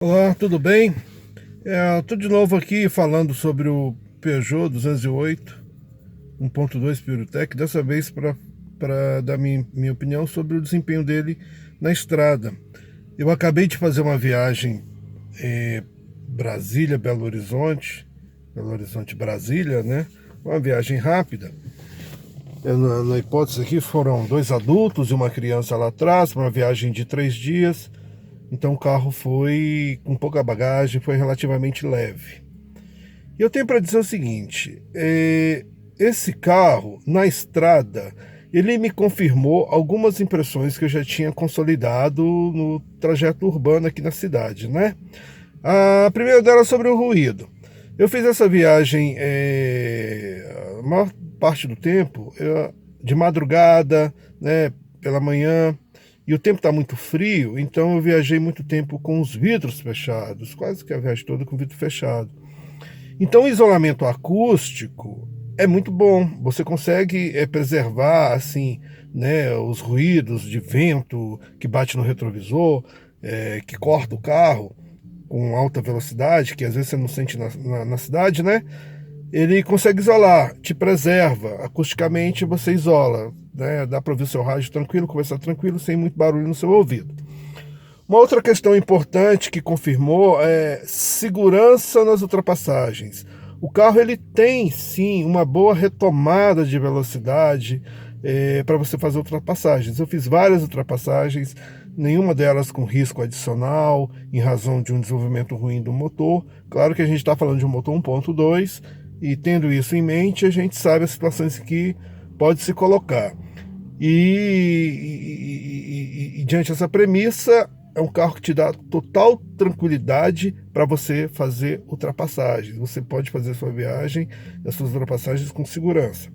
Olá, tudo bem? Estou de novo aqui falando sobre o Peugeot 208 1.2 PureTech, dessa vez para dar minha opinião sobre o desempenho dele na estrada. Eu acabei de fazer uma viagem Brasília, Belo Horizonte, Brasília, né? Uma viagem rápida. Na hipótese aqui foram dois adultos e uma criança lá atrás, uma viagem de 3 dias. Então o carro foi com pouca bagagem, foi relativamente leve. E eu tenho para dizer o seguinte: esse carro na estrada, ele me confirmou algumas impressões que eu já tinha consolidado no trajeto urbano aqui na cidade, né? A primeira delas é sobre o ruído. Eu fiz essa viagem a maior parte do tempo de madrugada, né, pela manhã, e o tempo está muito frio, então eu viajei muito tempo com os vidros fechados, quase que a viagem toda com vidro fechado. Então o isolamento acústico é muito bom, você consegue preservar assim, né, os ruídos de vento que bate no retrovisor, que corta o carro com alta velocidade, que às vezes você não sente na cidade, né? Ele consegue isolar, te preserva. Acusticamente você isola, né? Dá para ouvir seu rádio tranquilo, conversar tranquilo, sem muito barulho no seu ouvido. Uma outra questão importante que confirmou é segurança nas ultrapassagens. O carro ele tem sim uma boa retomada de velocidade para você fazer ultrapassagens. Eu fiz várias ultrapassagens, nenhuma delas com risco adicional, em razão de um desenvolvimento ruim do motor. Claro que a gente está falando de um motor 1.2 e tendo isso em mente, a gente sabe as situações que pode se colocar. E diante dessa premissa, é um carro que te dá total tranquilidade para você fazer ultrapassagens. Você pode fazer a sua viagem, as suas ultrapassagens com segurança.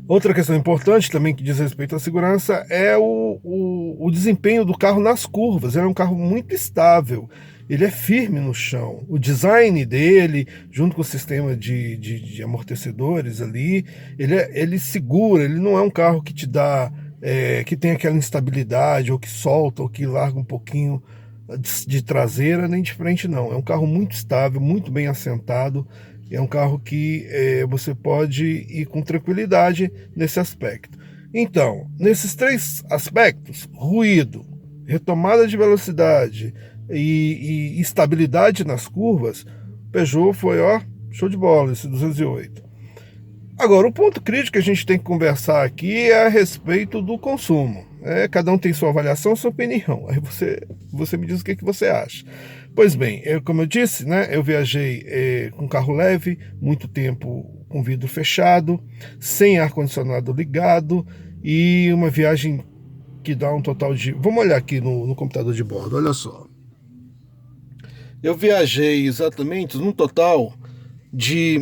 Outra questão importante também que diz respeito à segurança é o desempenho do carro nas curvas. Ele é um carro muito estável, ele é firme no chão. O design dele, junto com o sistema de amortecedores ali, ele segura, ele não é um carro que te dá, que tem aquela instabilidade, ou que solta, ou que larga um pouquinho de traseira, nem de frente, não. É um carro muito estável, muito bem assentado. É um carro que você pode ir com tranquilidade nesse aspecto. Então, nesses três aspectos, ruído, retomada de velocidade e estabilidade nas curvas, Peugeot foi, ó, show de bola esse 208. Agora, o ponto crítico que a gente tem que conversar aqui é a respeito do consumo. Cada um tem sua avaliação, sua opinião. Aí você me diz o que você acha. Pois bem, como eu disse, né, eu viajei com carro leve, muito tempo com vidro fechado, sem ar-condicionado ligado, e uma viagem que dá um total de... Vamos olhar aqui no computador de bordo, olha só. Eu viajei exatamente num total de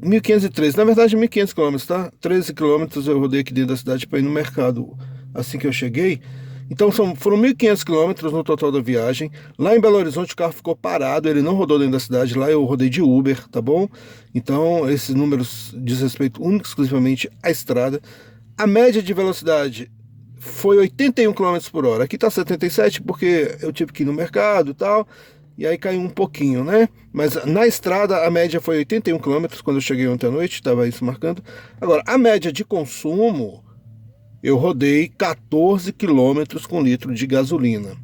1.513, na verdade 1.500 quilômetros, tá? 13 quilômetros eu rodei aqui dentro da cidade para ir no mercado assim que eu cheguei. Então foram 1.500 quilômetros no total da viagem. Lá em Belo Horizonte o carro ficou parado, ele não rodou dentro da cidade, lá eu rodei de Uber, tá bom? Então esses números diz respeito único exclusivamente à estrada. A média de velocidade foi 81 quilômetros por hora. Aqui tá 77 porque eu tive que ir no mercado e tal, e aí caiu um pouquinho, né? Mas na estrada a média foi 81 quilômetros quando eu cheguei ontem à noite, estava isso marcando. Agora, a média de consumo, eu rodei 14 quilômetros com litro de gasolina.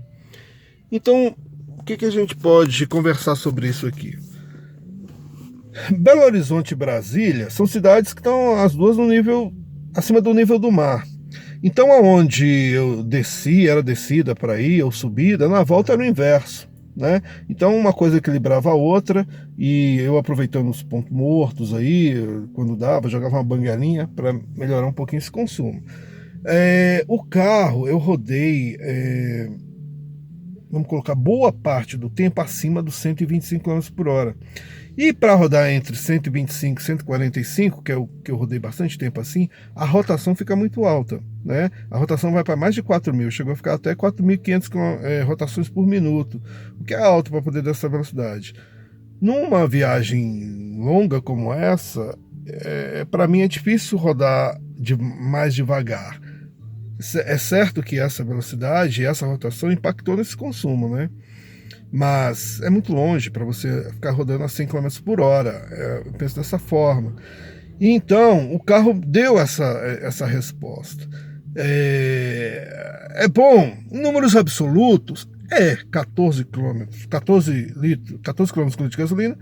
Então, o que a gente pode conversar sobre isso aqui? Belo Horizonte e Brasília são cidades que estão as duas no nível acima do nível do mar. Então, aonde eu desci, era descida para ir, ou subida, na volta era o inverso, né? Então, uma coisa equilibrava a outra, e eu aproveitando os pontos mortos aí, quando dava, jogava uma banguelinha para melhorar um pouquinho esse consumo. O carro, eu rodei, vamos colocar, boa parte do tempo acima dos 125 km por hora. E para rodar entre 125 e 145, que é o que eu rodei bastante tempo assim, a rotação fica muito alta, né? A rotação vai para mais de 4.000, chegou a ficar até 4.500 rotações por minuto, o que é alto para poder dar essa velocidade. Numa viagem longa como essa, para mim é difícil rodar mais devagar. É certo que essa velocidade e essa rotação impactou nesse consumo, né? mas é muito longe para você ficar rodando a 100 km por hora. Eu penso dessa forma. E então, o carro deu essa resposta. É bom, em números absolutos, 14 quilômetros, 14 litros, 14 quilômetros por litro de gasolina.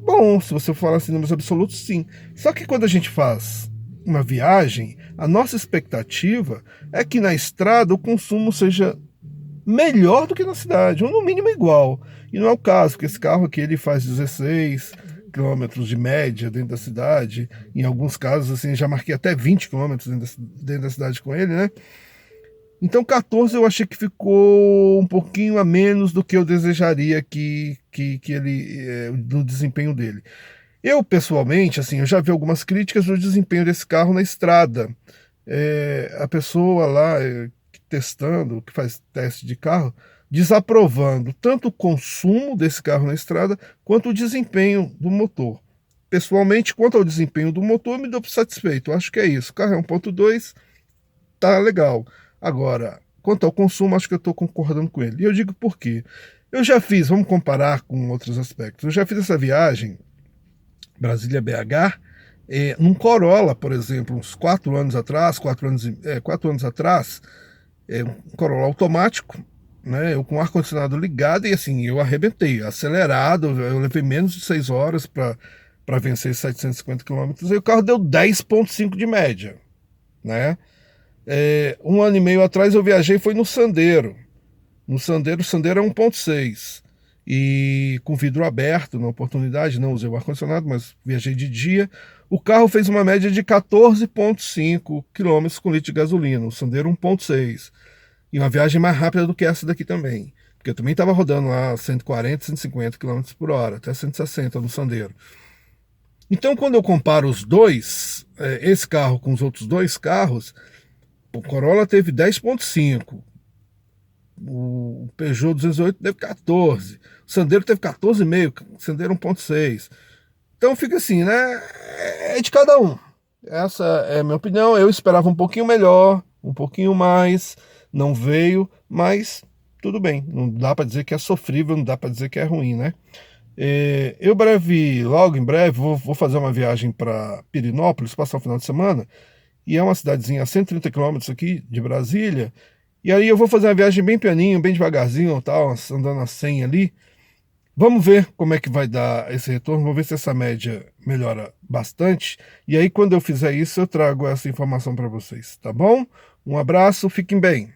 Bom, se você falar assim em números absolutos, sim. Só que quando a gente faz uma viagem, a nossa expectativa é que na estrada o consumo seja melhor do que na cidade, ou no mínimo igual. E não é o caso, porque esse carro aqui ele faz 16 quilômetros de média dentro da cidade. Em alguns casos, assim, já marquei até 20 quilômetros dentro da cidade com ele, né? Então 14 eu achei que ficou um pouquinho a menos do que eu desejaria que ele, no desempenho dele. Eu, pessoalmente, assim, eu já vi algumas críticas do desempenho desse carro na estrada. A pessoa lá testando, que faz teste de carro, desaprovando tanto o consumo desse carro na estrada, quanto o desempenho do motor. Pessoalmente, quanto ao desempenho do motor, eu me dou satisfeito. Eu acho que é isso. O carro é 1.2, tá legal. Agora, quanto ao consumo, acho que eu estou concordando com ele. E eu digo por quê. Eu já fiz, vamos comparar com outros aspectos, eu já fiz essa viagem Brasília-BH, num Corolla, por exemplo, uns 4 anos atrás, 4 anos atrás, um Corolla automático, né, eu com o ar-condicionado ligado e assim, eu arrebentei, acelerado, eu levei menos de 6 horas para vencer 750 quilômetros, e o carro deu 10,5 de média, né? Um ano e meio atrás eu viajei, foi no Sandero. No Sandero, o Sandero é 1.6 e com vidro aberto na oportunidade, não usei o ar-condicionado, mas viajei de dia. O carro fez uma média de 14,5 km com litro de gasolina, o Sandero 1.6. E uma viagem mais rápida do que essa daqui também, porque eu também estava rodando lá 140, 150 km por hora, até 160 no Sandero. Então, quando eu comparo os dois, esse carro com os outros dois carros, o Corolla teve 10,5, o Peugeot 208 teve 14, o Sandero teve 14,5, o Sandero 1.6. Então fica assim, né? É de cada um. Essa é a minha opinião. Eu esperava um pouquinho melhor, um pouquinho mais, não veio, mas tudo bem. Não dá para dizer que é sofrível, não dá para dizer que é ruim, né? Eu logo em breve, vou fazer uma viagem para Pirenópolis, passar o final de semana, e é uma cidadezinha a 130 quilômetros aqui de Brasília, e aí eu vou fazer uma viagem bem pianinho, bem devagarzinho, tal, andando a 100 ali. Vamos ver como é que vai dar esse retorno, vamos ver se essa média melhora bastante, e aí quando eu fizer isso eu trago essa informação para vocês, tá bom? Um abraço, fiquem bem.